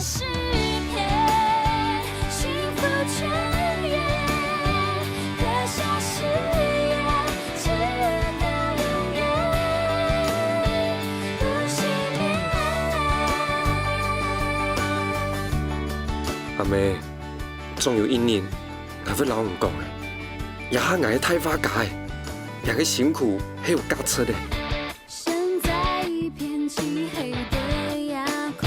诗篇，幸福全员，刻下誓言，直到永远，不熄灭。阿妹，总有一年，我要老人讲的，也下我的太花界，也个辛苦还有价值的。身在一片漆黑的哑口，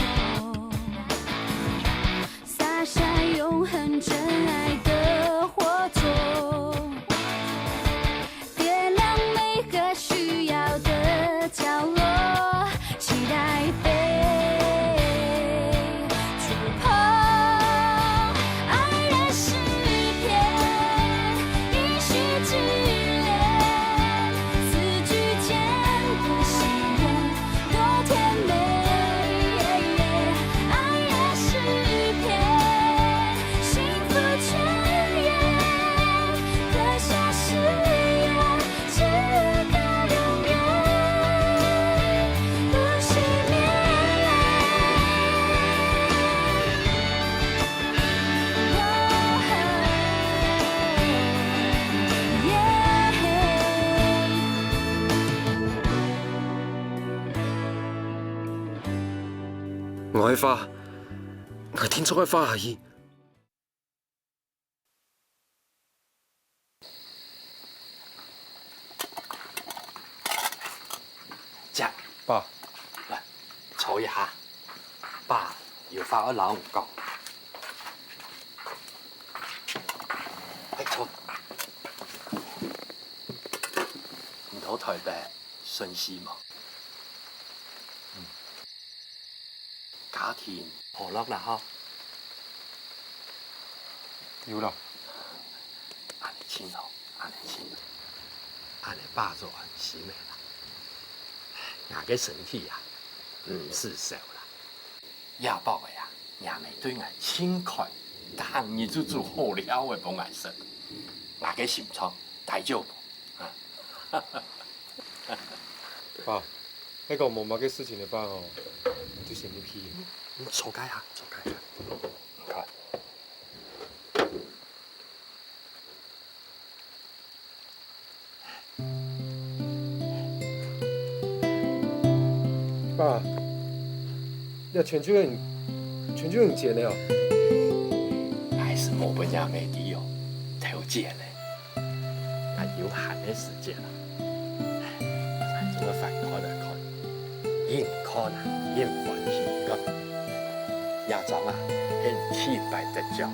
洒下永恒真爱的火种，点亮每个需要的角落，期待被触碰。爱的诗篇，应许之恋，字句间的喜悦多甜美。爱的诗篇，幸福全员，刻下誓言，直到永远，不熄灭。我的花，我天初的花而已。姐，爸，来坐一下。爸要翻一冷講。坐。唔到台北順時嘛？家庭和樂啦嗬。有啦。安尼親哦，安尼親，安尼爸做安心的啦。我嘅身體啊，唔是瘦啦。亞伯嘅啊，也未對我親開，但你就做好了嘅幫我食。我嘅心臟大丈夫啊。爸，那個冇乜嘅事情的爸哦，就嫌你屁。你坐解下，坐解下。唔該。爸，你全球很賤的哦。還是冇本也未啲哦，條件呢，係有限嘅時間啦。係做乜飯開嚟開，應看啊，應歡喜個。亞莊啊，係天敗得獎啊，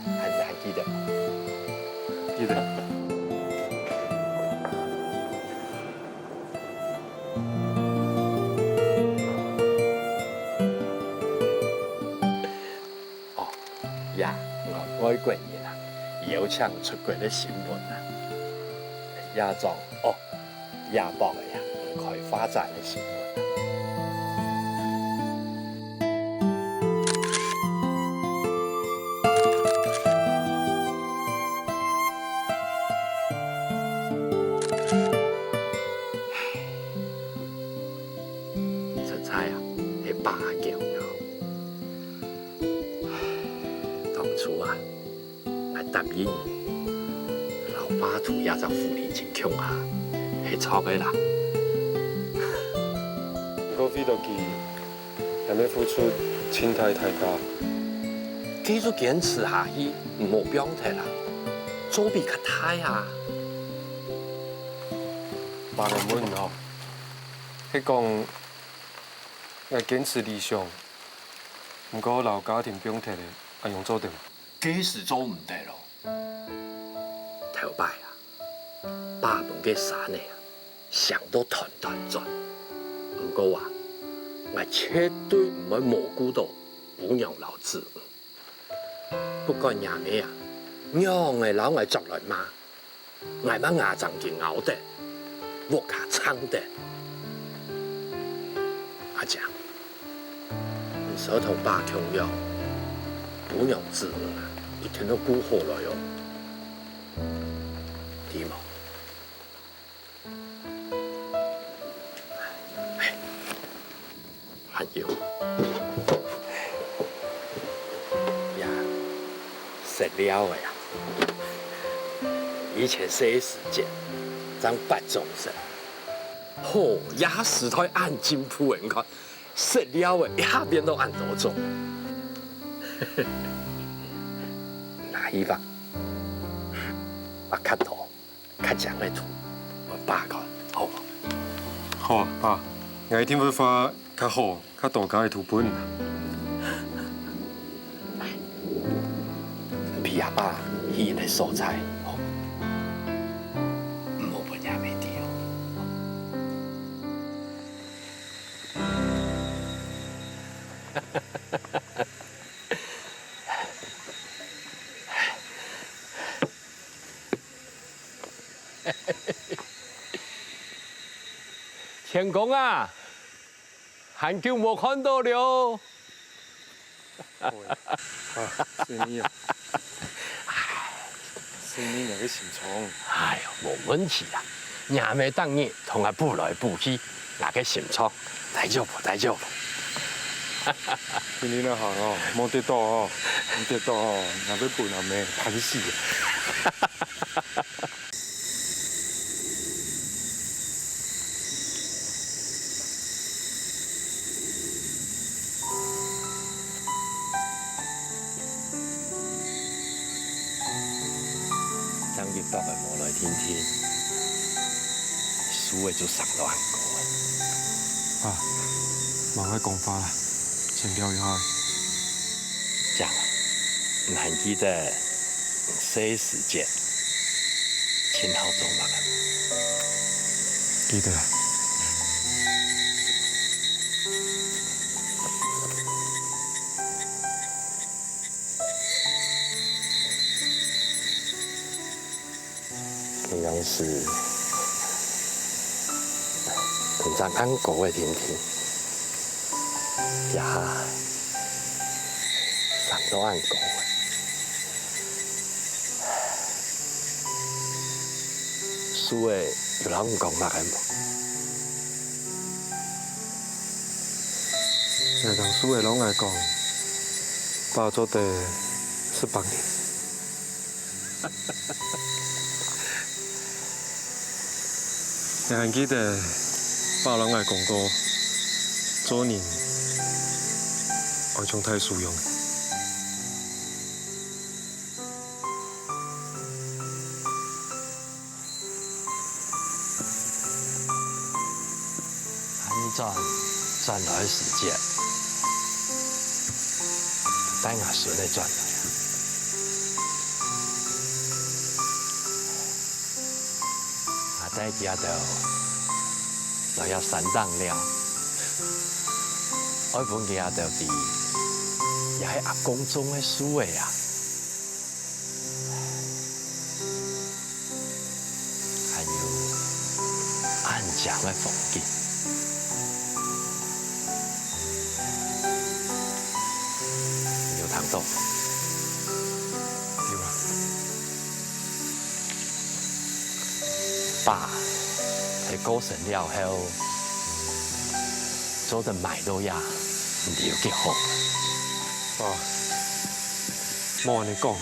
係你還記得嗎？記得。外國人啊，邀請出國的新聞啊，亞莊哦，亞博嘅呀，唔開發展的新聞啊。出差啊，係巴叫嘅。當初啊，我答應老爸圖也就負年前強下，係錯嘅啦。高飛到記，人哋付出青太大，繼續堅持下去，唔好表態啦，做比較大啊。爸嘅門哦，係講我堅持理想，唔過老家庭表態咧，係用做定。幾時做唔得咯？頭擺啊，爸本嘅山呢啊，想到團團轉。唔過啊，我絕對唔會蘑菇到撫養老子。不過nhà咩啊，養嘅老我作來嘛，我乜牙長見咬的，我卡撐的。阿姐，你手頭爸強養，撫養子女啊，一天都顧好來喲。點啊？還有，食了的啊！以前4S 店张八中生，嚯，牙石台按金铺的，你看食了的下边都按多重。那希望把较大、较强的土，我爸看好无？好啊，爸，我一定要发较好、较大家的图本啦。比阿爸喜欢的素材，好，唔好分也袂滴哦。天公啊，很久没看到了。啊，是你啊！是你那个心肠。哎呦，无问题啦，伢妹当日同我补来补去，那个心肠，大丈夫，大丈夫。是你那行哦，冇跌倒哦，唔跌倒哦，那要笨阿妹烦死啊！张日爸爸无来天天，输的就上到韩国啊，慢快讲法啦，先聊一下。这样，你还记得4S店秦昊做嘛？记得啦。平常是平常韩国的天天，也上到韩国的。输的有人讲嘛个无？那当输的拢爱讲，爸做的是帮你。你还记得爸拢爱讲过，做人爱从太素用。赚来时间，等下顺利赚来啊！在家就要3档了，我本家就伫也系阿公种的树的啊，还有安江的风景。有啊，爸，喺过身了后，做得买到呀，你要结好。爸，莫安尼讲，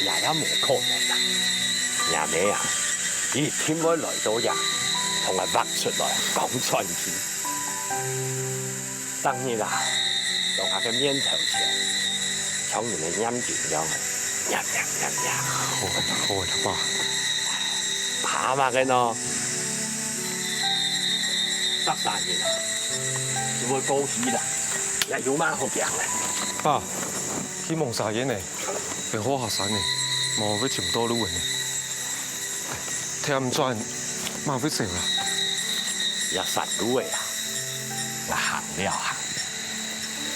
也无可能啦，爷妹啊，伊天要来到呀，同我挖出来讲传奇。当然啦。用下个面头前，从人的眼睛样，呀，好啦，爸，怕嘛个喏，13年啦，就会高喜啦，也有蛮好强嘞。爸，希望3年呢，会好学生呢，无要寻多路的呢，听唔转，嘛要走啦。也散路的呀，我行了行。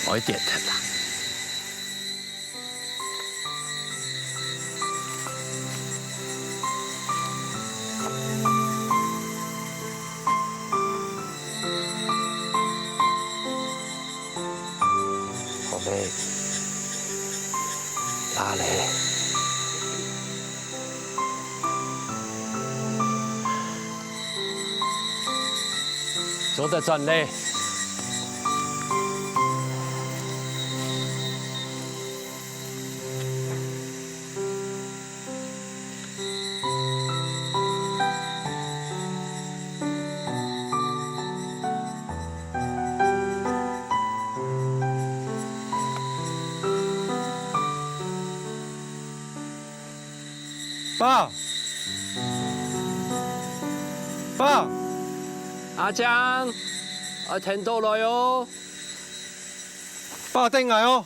我一点头啦。后尾拉嘞，做得转嘞。爸，爸，阿江，天到来哦。爸，等来哦。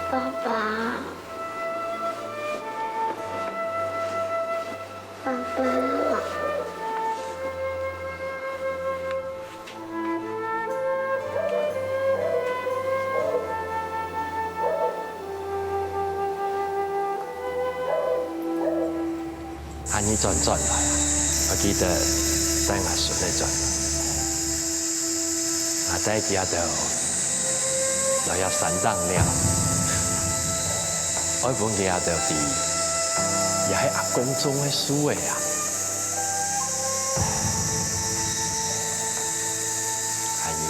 爸爸，爸爸，安尼转来啊，我记得等下顺利转，再记就要山上了，我本记就伫也係阿公種嘅樹嘅啊，還有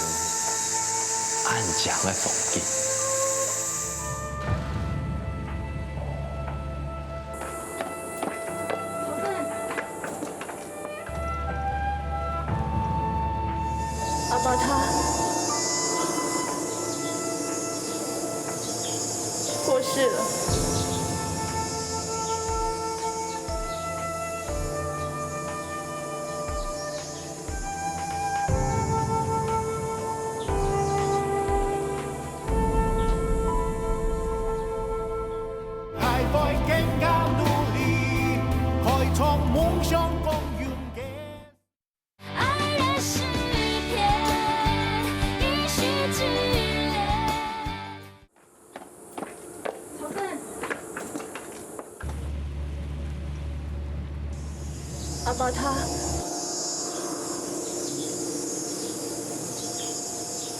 安詳嘅風景。爸爸他过世了。还在更加努力，开创梦想共远嘅。爱的诗篇，一续之恋。曹奋，阿爸他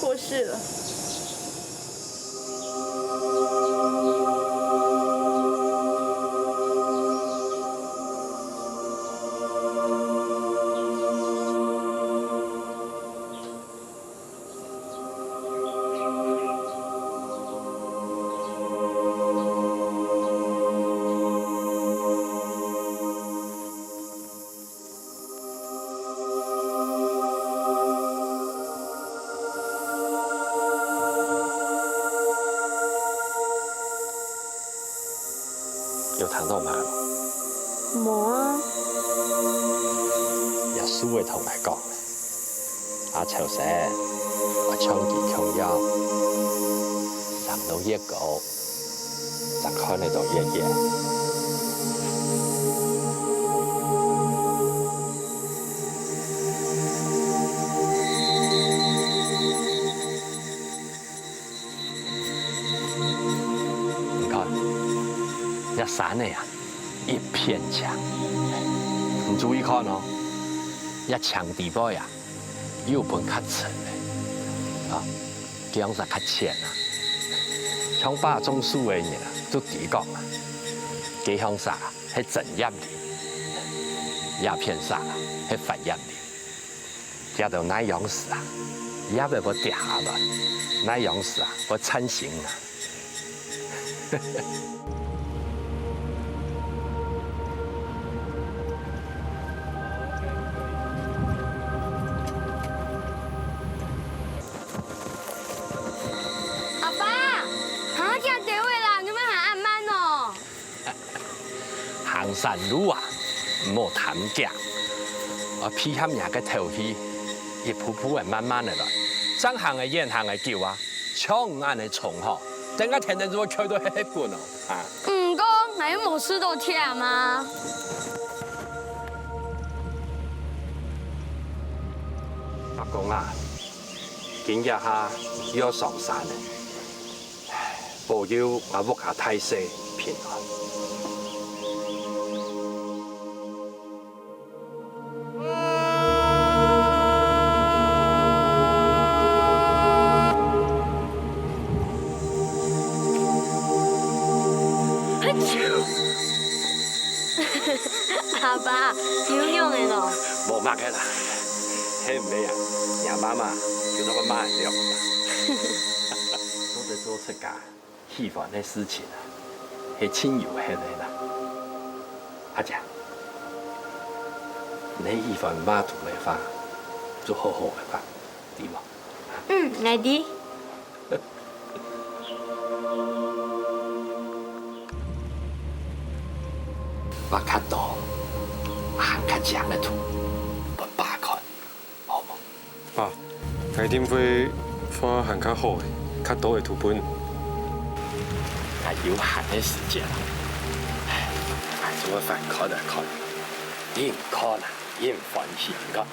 过世了。有談到嗎？冇啊，耶穌會同你講，阿潮社我長期強腰，上到一個，就開你到一夜。山的啊，一片墙。你注意看哦，遐墙底部呀，有分较深的，啊，姜是较浅啊。像把种树的人啊，都提讲啊，家乡啥，迄整叶林，鸦片啥，迄反叶林。加到那样子啊，也袂要掉下来，那样子啊，我参行啊。阿爸，行行地位啦，你们还按慢哦。行山路啊，唔好贪脚，啊，偏向人个头去。一步步的慢慢的来，正行的沿行的叫啊，冲安的冲吼，等下天天就会开到迄半哦，啊！唔过，还有冇事都忝吗？阿公啊，今日哈要上山了，保佑我屋下太岁平安。阿爸，有用的咯。冇乜嘅啦，嘿唔咩啊？伢媽媽叫到個媽人了。做得做出家喜歡的事情啊，係親友喺度啦。阿姐，你喜歡媽做嘅花，做好好嘅花，對冇？嗯，愛啲。把較多，行較長嘅途，不扒看，好冇？爸，下點會花行較好嘅，較多嘅圖本。係有限嘅時間啦，唉，做個飯看就看，你唔看啊，你唔歡喜噶。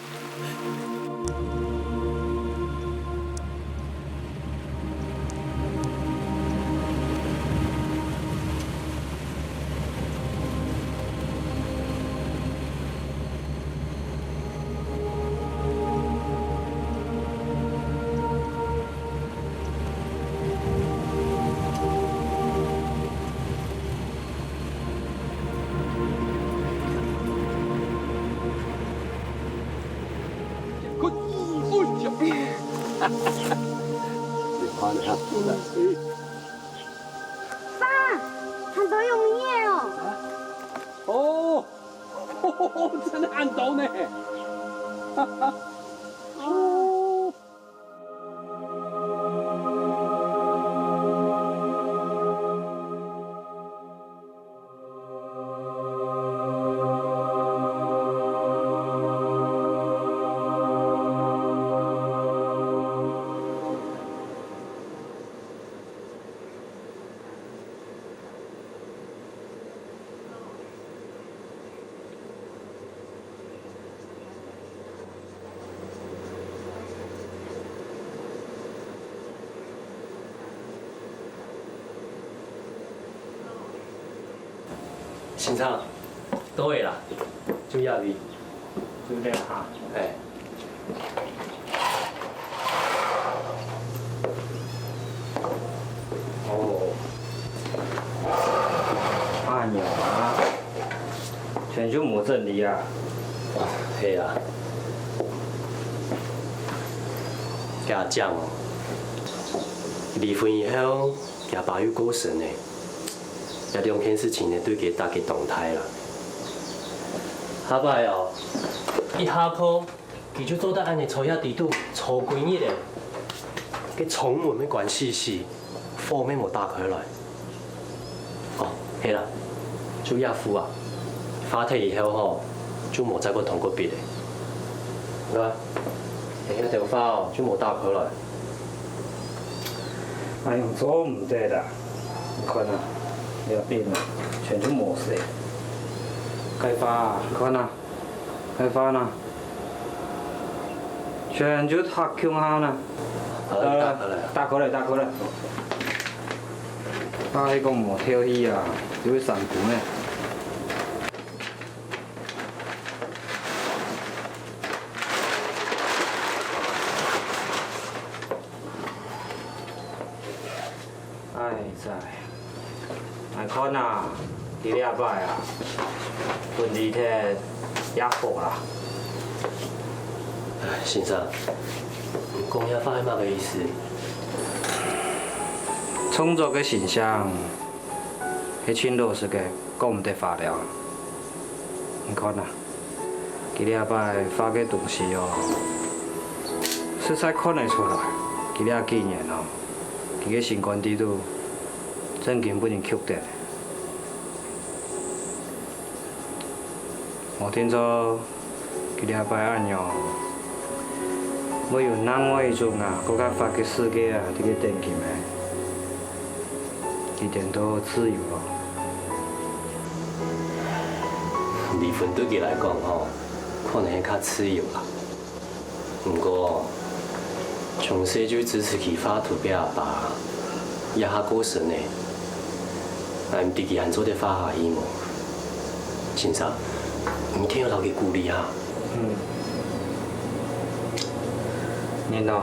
爸，看到有明夜哦。哦，真係看到呢。哦。先生，到位啦，就要你，就这样哈。哎。哦。阿娘啊，全就冇这里啊。系啊。家讲哦，离婚以后，家爸又过身呢。这两件事情呢，对佢大家动态啦。下摆哦，一下课，佢就做得安尼坐遐地度坐几日嘞。佢窗门的关系是火面冇打开来。哦，系啦，做亚夫啊，发退以后吼，就冇再过同过别的。你看，遐条花哦，就冇打开来。哎用做唔得啦，你看啊。那边啊，全就没事。开发啊，你看呐，开发呢，全就他穷下呢。打开了。打开了，打开了。啊，迄个无跳戏啊，就去上课呢。哎在，爱看啊，第礼拜啊，分二天也好啦。先生，讲遐发迄乜嘅意思？创作嘅形象，迄群老师嘅讲唔得发了。你看啊，今礼拜发嘅东西哦，实在看得出来，今仔几年哦，伊个新冠制度真根本就曲折。我听说今礼拜案哦，要有南外迄种啊，搁较发嘅世界啊，这个电竞的。一点都自由了。离婚对佢来讲吼，可能较自由啦。不过，从小就支持佢发图表阿爸，也较过神呢。俺唔知佢安做得发下伊无？先生，唔听留佢鼓励下。领导。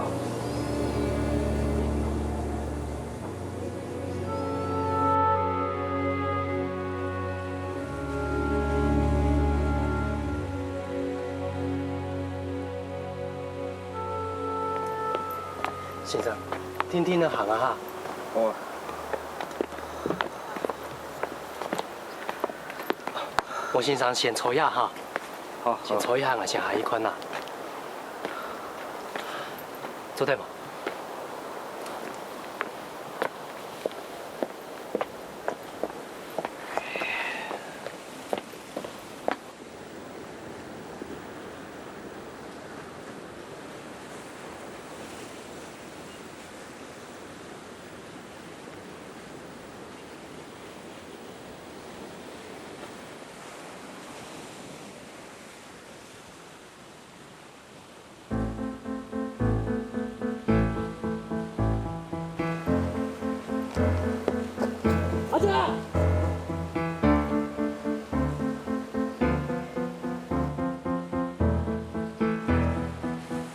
先生，听听那行啊哈。哦。我先生先抽一下哈。好。先抽一下啊，先下一款呐。做对冇？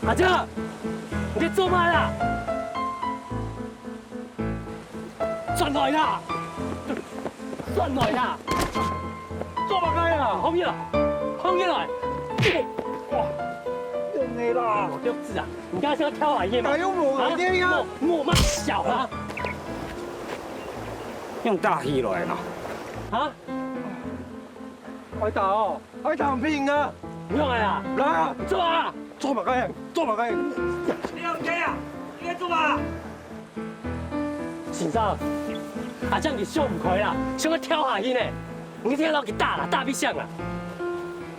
阿姐，你在做乜啦？转來啦！轉來啦！做乜嘢啊？紅嘢啦！紅嘢來！哇！用你啦！我就知啊！你剛才是要挑哪一嘛？用我的呀！我媽小啊！用大戲來啦！啊？開打哦！開打唔騙啊！唔用嚟啊！來啊！做啊！做乜嘢？做乜嘢？你要咩啊？你要做嘛？先生，阿將你想唔開啦，想要跳下去呢？你聽到佢打啦，打必響啦！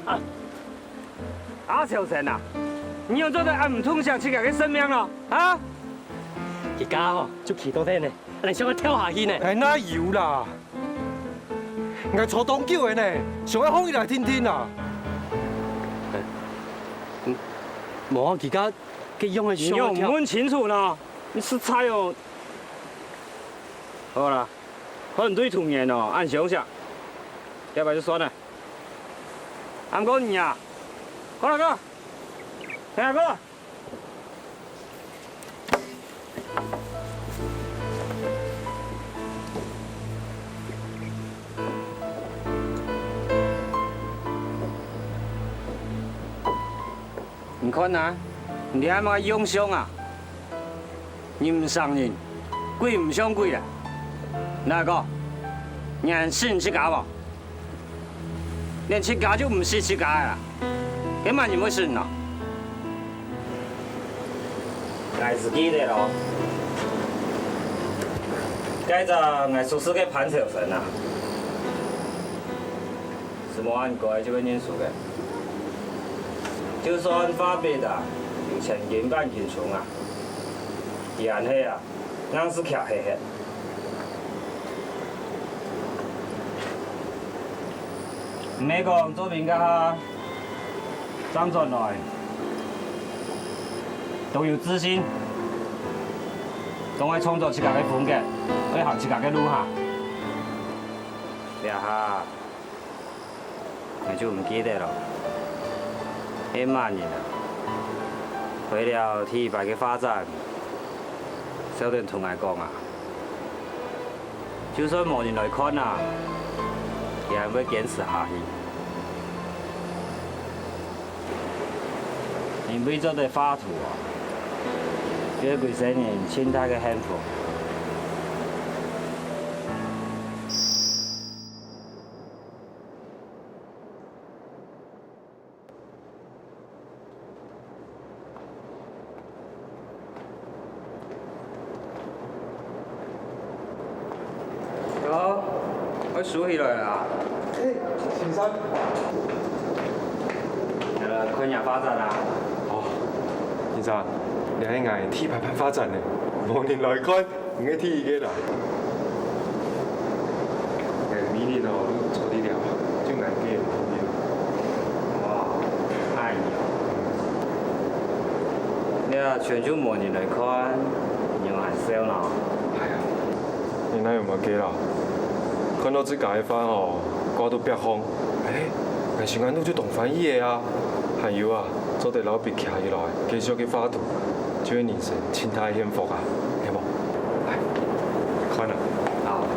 啊！阿小生啊，你用做的暗唔通想去佢生命咯？啊？而家哦，就企到底呢，你想要跳下去呢？係哪有啦？我坐當叫嘅呢，想要放伊來聽聽啦。冇啊，而家佢用嘅你又唔問清楚呢？你是猜哦？好啦，反對童年哦，按想想，要不就算了。按過你啊，過來過，聽下過。你看啊，你阿媽用上啊，人唔上人，鬼唔上鬼啦。哪個？人信這家無？連這家就唔是這家啦，根本就冇信咯。愛自己的咯，該就愛屬實嘅潘秋生啊，是冇按過這個人數嘅。就算發別啊，有千斤半斤重啊，然後啊，硬是徛黑黑。唔係講做邊個張轉來都有自信，都會創造自己嘅風格，會行自己嘅路行。呀哈，我就唔記得咯。迄萬年啊，為了體白嘅發展，小弟同我講啊，就算無人來看啊，也會堅持下去。因為做對畫圖啊，這幾十年生態嘅幸福。好，我數起來啦。先生。昆陽發展啊！哦，先生，你喺捱 T 牌發展呢？往年來看，唔係 T 嘅啦。明年哦，都做啲了，就捱嘅。哇，愛你！你啊，全球模年來看，又係少啦。係啊，你哪有冇記啦？看到這解翻哦，掛到北方，誒，係時間都做同翻嘢啊！還有啊，做啲老別徛起來，繼續去畫圖，就會形成生態幸福啊，係冇？嚟，看啦。好。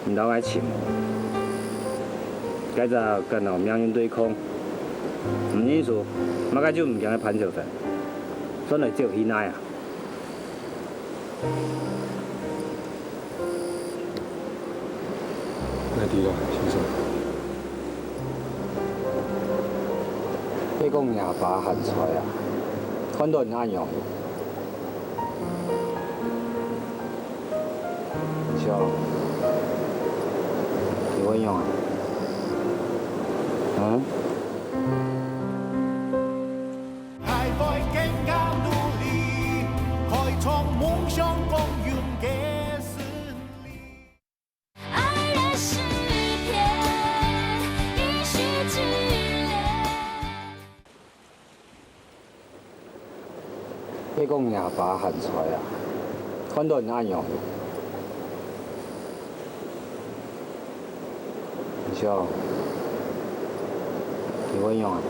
唔當愛情。該就跟到命運對抗，唔認輸，乜解就唔驚去攀石陣，真係只有依賴啊！哪啲啦，先生？你講廿把行財啊，看到人啱用，笑，幾會用啊？还在更加努力，開創夢想公園嘅勝利。爱的诗篇，一世之恋。你講廿把行財啊，看到人啱用，笑。幾會用啊？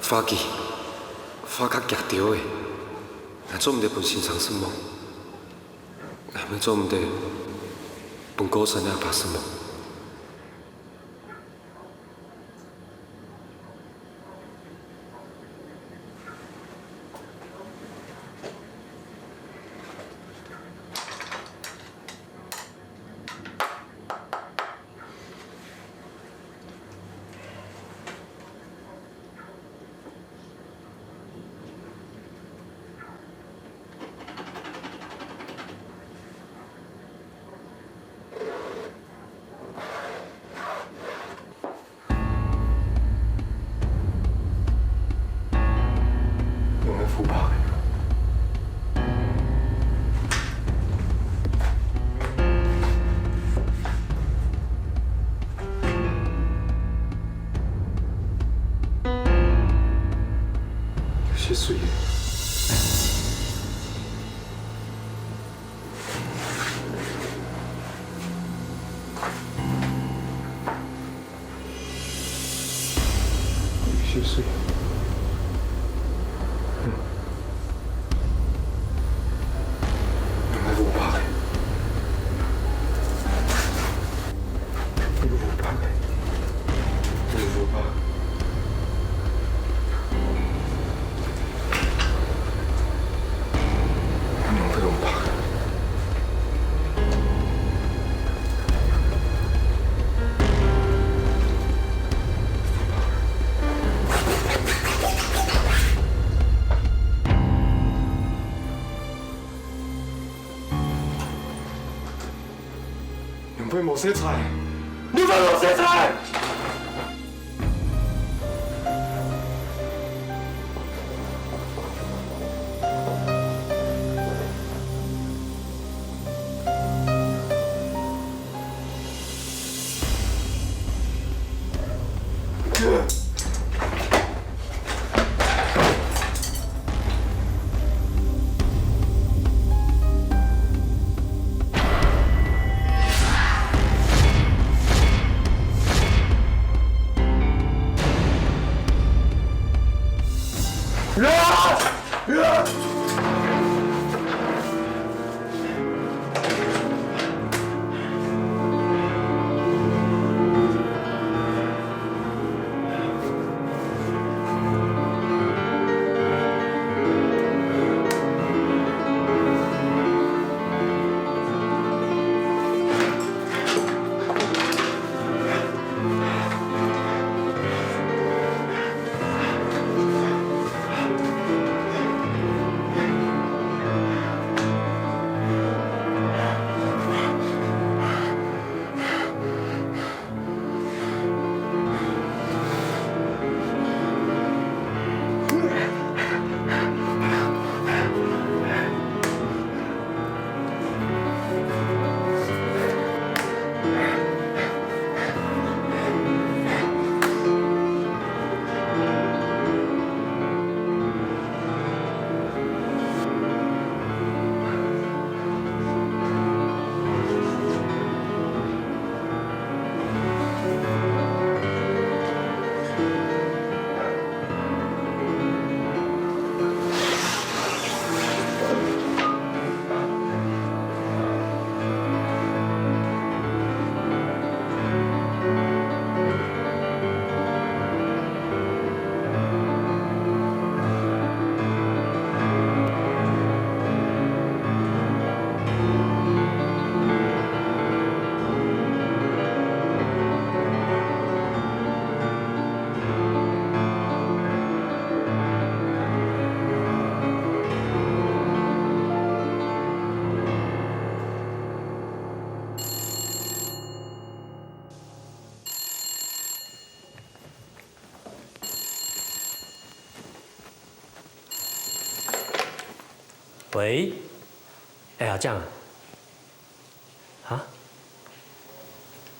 花季，花較夾着的，若做毋得分欣賞什麼，若要做毋得分高山也怕什麼。腐敗。有些水。有些水。杯无色彩，你杯无色彩。喂，哎呀，这样啊？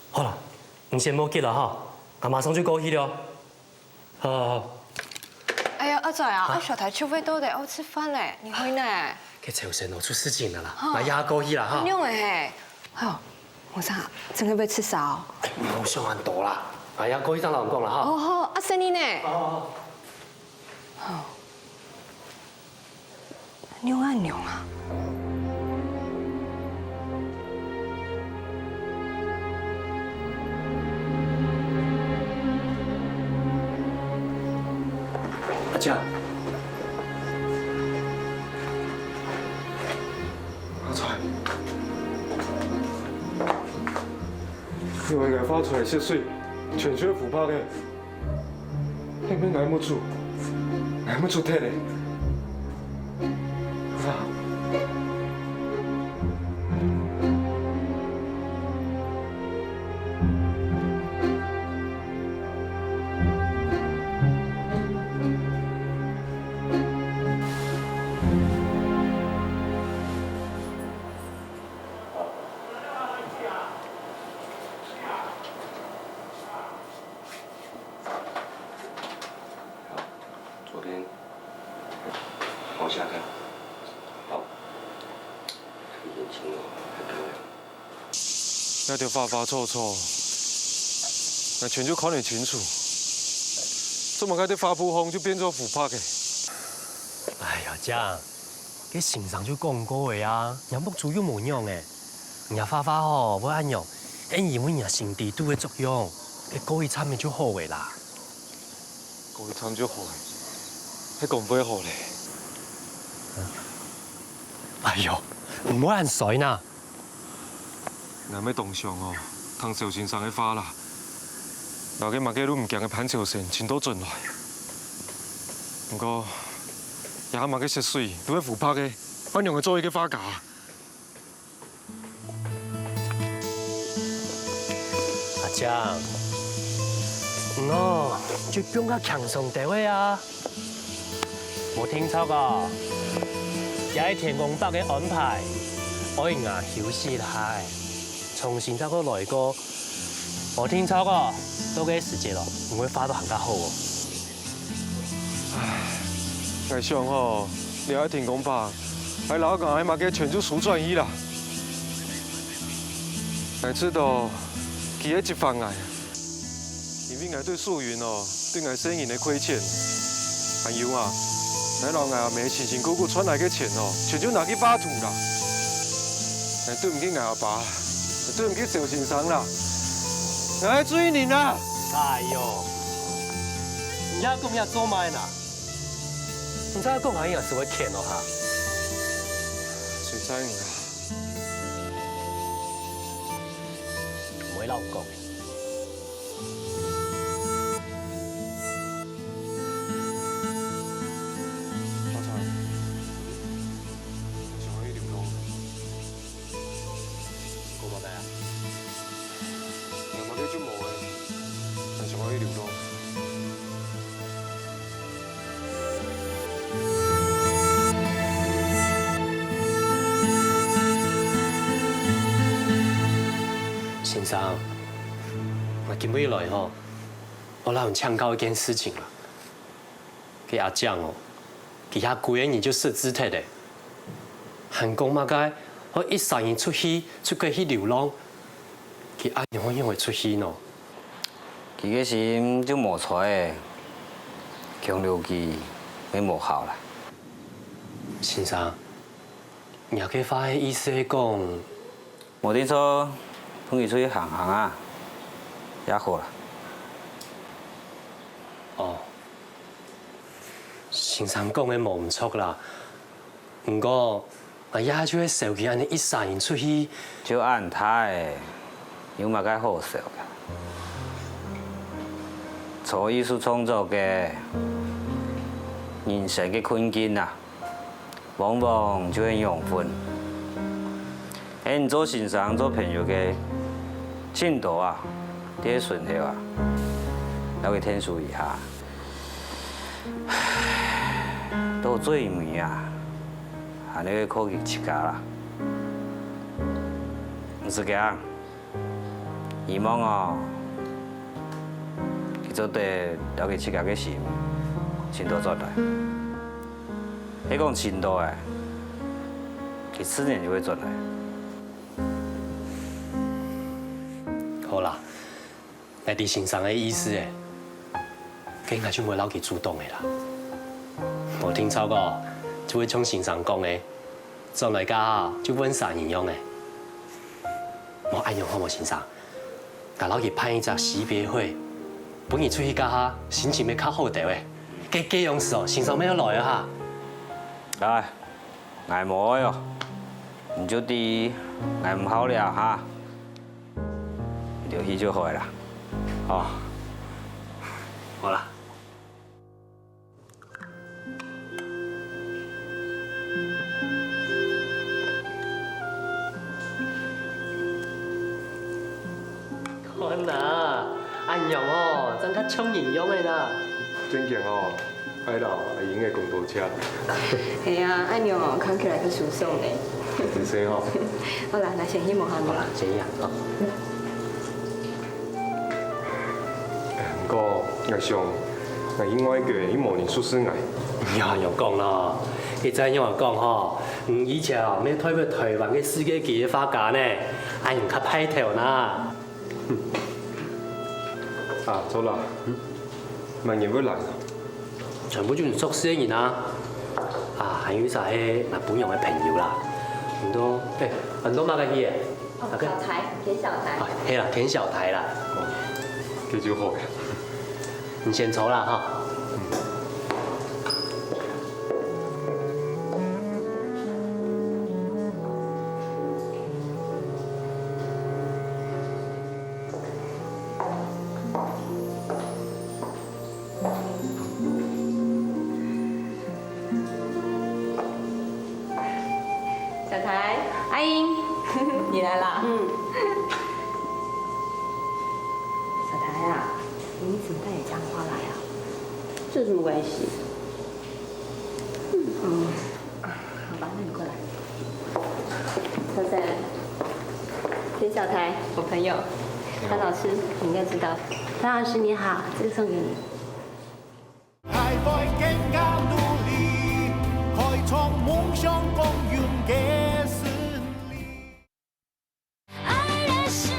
好了，你先莫急了哈，我马上就过去了。好。哎呀，阿仔啊，阿小台除非都得要吃饭嘞，你会呢？给陈生出事情了啦，那也过去了哈。用哎，哎呦，我想真的被吃烧。我想很多啦，哎呀，过去当老公了哈。哦好，阿生你呢？哦。好。牛啊牛啊！阿江，阿财，因为我发出来泄水，全身腐败的，那边挨不住踢嘞。啊！昨天往下看。那条花花臭臭，那全就看得清楚。怎么解啲花圃风就变做腐败嘅？哎呀，江，佢先生就讲过嘅啊，人木主要冇用嘅，人花花吼要按用，因为人心地都嘅作用，佢过去参咪就好嘅啦。过去参就好，迄讲不好咧。哎呦，唔好按水呐！若要动上哦，汤小先生嘅花啦，留嘅物嘅都唔强嘅潘朝成，全都进来。不过，也物嘅涉水都係腐败嘅，按用嘅做嘅花架。江，我就不用个强松地位啊！我听错个，也係天公伯嘅安排，我而家休息下，重新再個來過。我聽錯個，都幾時節咯，唔會花到更加好喎。唉，我想吼，你喺天公伯，喺老港喺馬嘅全就數轉移啦。我知道，佢喺一方嚟，因為我對素雲哦，對我生意嘅虧欠，還有啊，我老我咪辛辛苦苦賺來嘅錢哦，全就拿去把土啦。我對唔起我阿爸，我對唔起趙先生啦，我喺追你啦。哎呦，你要咁樣做咩呢？你再講下嘢是會欠咯哈。誰知啊？唔會撈講。發財，想可以流浪，講乜嘢啊？又冇幾招冇嘅，但想可以流浪。先生，我今尾來吼，我老人請教一件事情啦。佢阿將哦，佢遐幾個年就設姿態的，韓講嘛該，我一三年出去去流浪，佢阿娘我因為出去喏。佢個心就無錯嘅，強留佢咪無效啦。先生，你嘅話嘅意思係講，無聽錯。同佢出去行行啊，也好啦。哦，先生講嘅冇唔錯啦。不過我也就係受佢安尼一三年出去，就按他嘅，有嘛該好受嘅。做藝術創作嘅，人生嘅困境啊，往往就係緣分。喺做先生做朋友嘅。進度啊，啲順條啊，留佢聽數一下。到最尾啊，係你去考慮自家啦。唔是嘅，希望哦，佢做對留佢自家嘅心，前途做對。你講前途誒，佢自然就會做來。好啦，你哋先生嘅意思誒，佢應該就唔會留佢主動嘅啦。我聽錯過，就會從先生講嘅，做來家就揾啥人用嘅。我愛用好冇先生，但留佢辦一隻識別會，本日出去家下心情要較好啲嘅。這樣事哦，先生咩要來啊嚇？來，捱冇喲，唔就啲捱唔好了嚇。就去就好啦。哦，好啦。看呐，阿娘哦，真較聰明用嘅啦。真勁哦，係啦，阿英嘅公道車。係啊，阿娘哦，看起來佢舒爽咧。唔使哦。好啦，那先去望下你啦。這樣啊。個我想，我應該叫伊模擬出師藝。又講啦，佢真樣講嗬，以前哦，咩推過台灣嘅世界級嘅畫家呢，阿用較派頭啦。啊，走啦。問嘢會難。全部全熟悉嘅人啊，啊，還有就係日本人嘅朋友啦，很多很多乜嘅嘢。小台，田小台。係啦，田小台啦。幾招好嘅。你先走啦哈。小台，阿英，你來啦。怎么带你讲话来啊？这有什么关系？好吧，那你过来。小三，田小台，我朋友。潘老师，你应该知道。潘老师你好，这个送给你。还在更加努力，开创梦想公园的胜利。爱的诗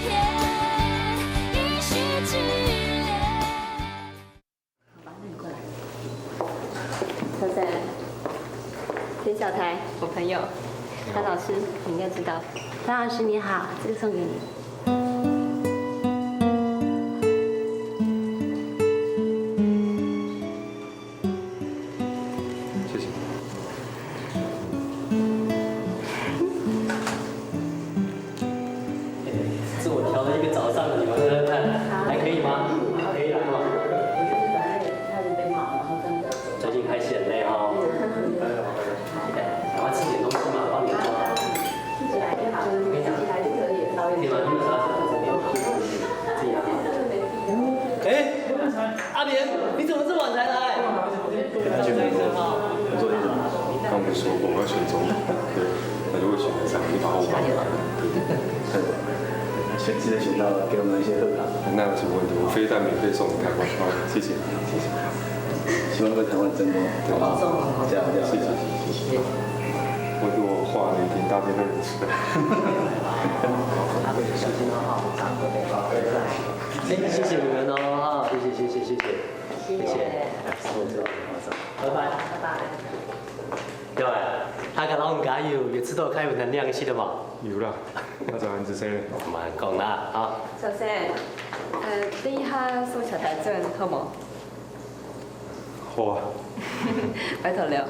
篇，一须之恋。好吧，那你过来。小三，田小台，我朋友。潘老师，你应该知道。潘老师你好，这个送给你。谢谢。是我调了一个早上的，你们喝喝看，还可以吗？可以了哈。最近开始很累哈。赶快吃点东西嘛，帮你装。可以吗？你们啥时候这边？这样。哎，阿莲，你怎么这晚才来？他去美国，我昨天刚不是说过我要选总统，对，那如果选得上，你把我绑回来，记得选到给我们一些贺卡，那有什么问题？我飞弹免费送给台湾，谢谢，谢谢。希望为台湾争光，好不好？加油，谢谢，谢谢。我话你听，大家都有吃的。谢谢你们哦，哈，谢谢，谢谢。拜拜。对，大家拢加油，也知道开有能量是的嘛。有啦，那就安子生。慢讲啦，啊。小三，等一下送小台证好冇？好啊。拜托了。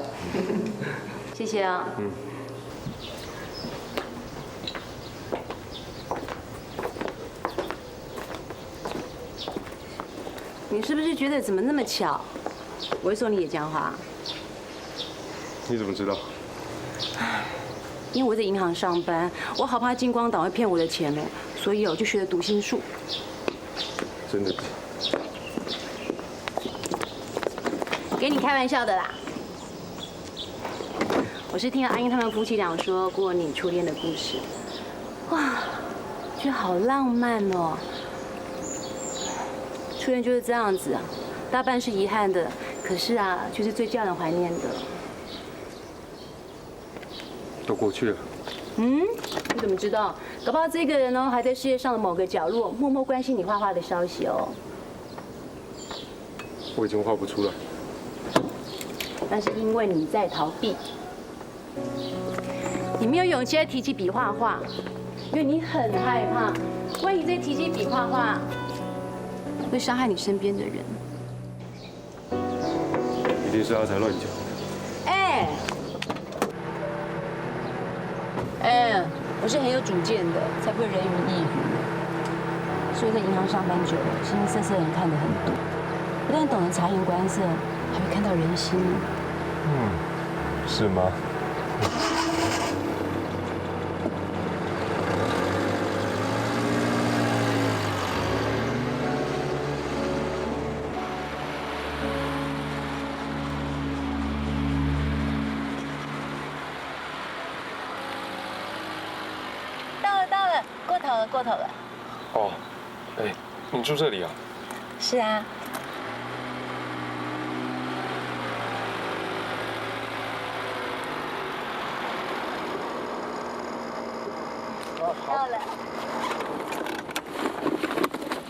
谢谢啊。你是不是觉得怎么那么巧？我会送你野姜花。你怎么知道？因为我在银行上班，我好怕金光党会骗我的钱哦，所以我就学了读心术。真的？给你开玩笑的啦。我是听了阿英他们夫妻俩说过你初恋的故事，哇，觉得好浪漫哦。初恋就是这样子啊，大半是遗憾的，可是啊，却是最叫人怀念的。都过去了。你怎么知道？搞不好这个人哦，还在世界上的某个角落默默关心你画画的消息哦。我已经画不出来。那是因为你在逃避，你没有勇气再提起笔画画，因为你很害怕，万一再提起笔画画，会伤害你身边的人。一定是他才乱讲。我是很有主见的，才不会人云亦云。所以在银行上班久了，形形色色的人看得很多，不但懂得察言观色，还会看到人心。是吗？到了，过头了。哦，你住这里啊？是啊。到了。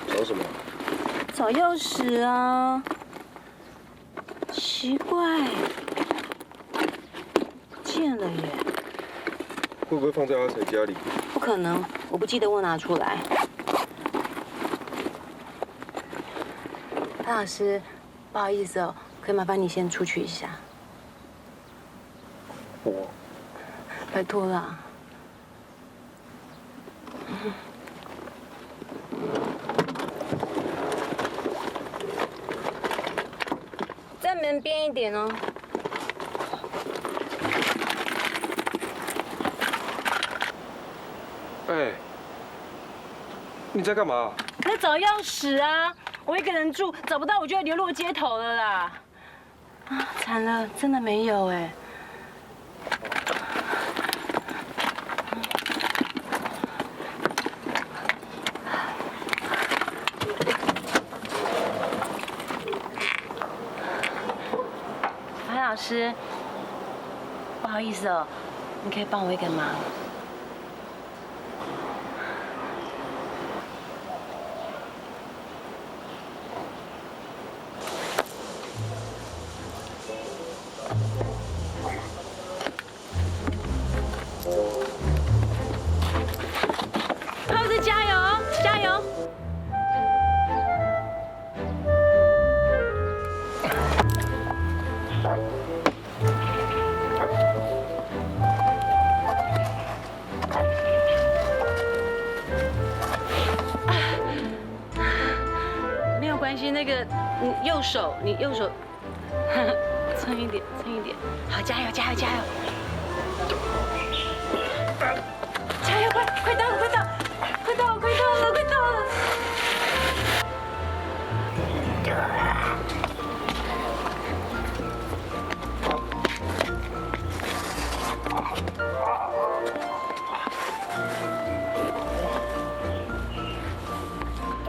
找什么？找钥匙啊。奇怪，不见了耶。会不会放在阿才家里？不可能，我不记得我拿出来。潘老师，不好意思哦，可以麻烦你先出去一下。我？拜托啦。在门边一点哦。你在干嘛？在找钥匙啊！我一个人住，找不到我就要流落街头了啦。啊，惨了，真的没有哎。潘老师，不好意思哦，你可以帮我一个忙。潘老师加油，加油！没有关系，那个你右手，撑一点，撑一点，好，加油，加油，加油！加油，快到了，快到了，快到了，快到了，快到了！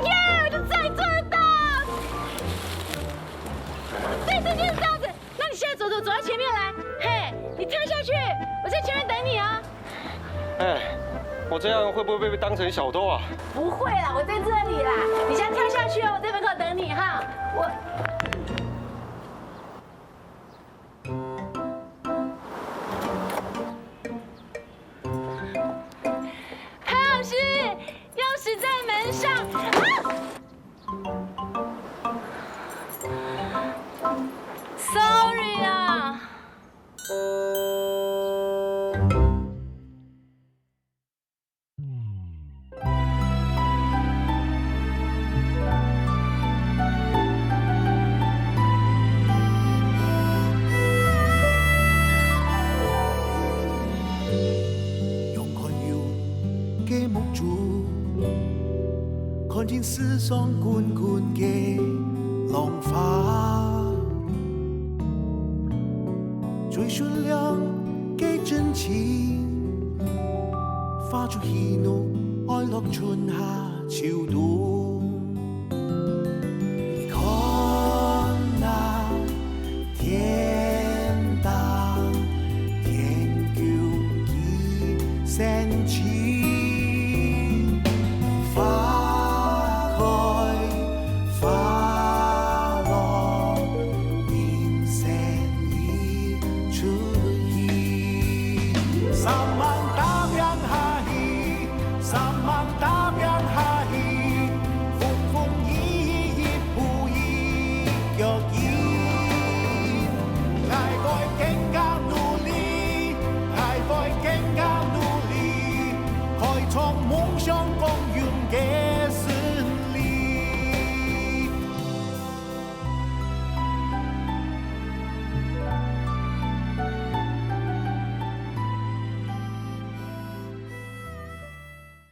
耶，我就在这的！对，这就是这样子。那你现在走到前面来，嘿，你跳下去，我在前面等你啊。哎，我这样会不会被当成小偷啊？不会啦，我在这里啦。你先跳下去哦，我在门口等你哈。潘老师，钥匙在门上。Sorry 啊。看見思想滚滾嘅浪花，最閃亮嘅真情，化作喜怒哀樂春夏秋冬。看那天大天橋嘅聲情。Samantha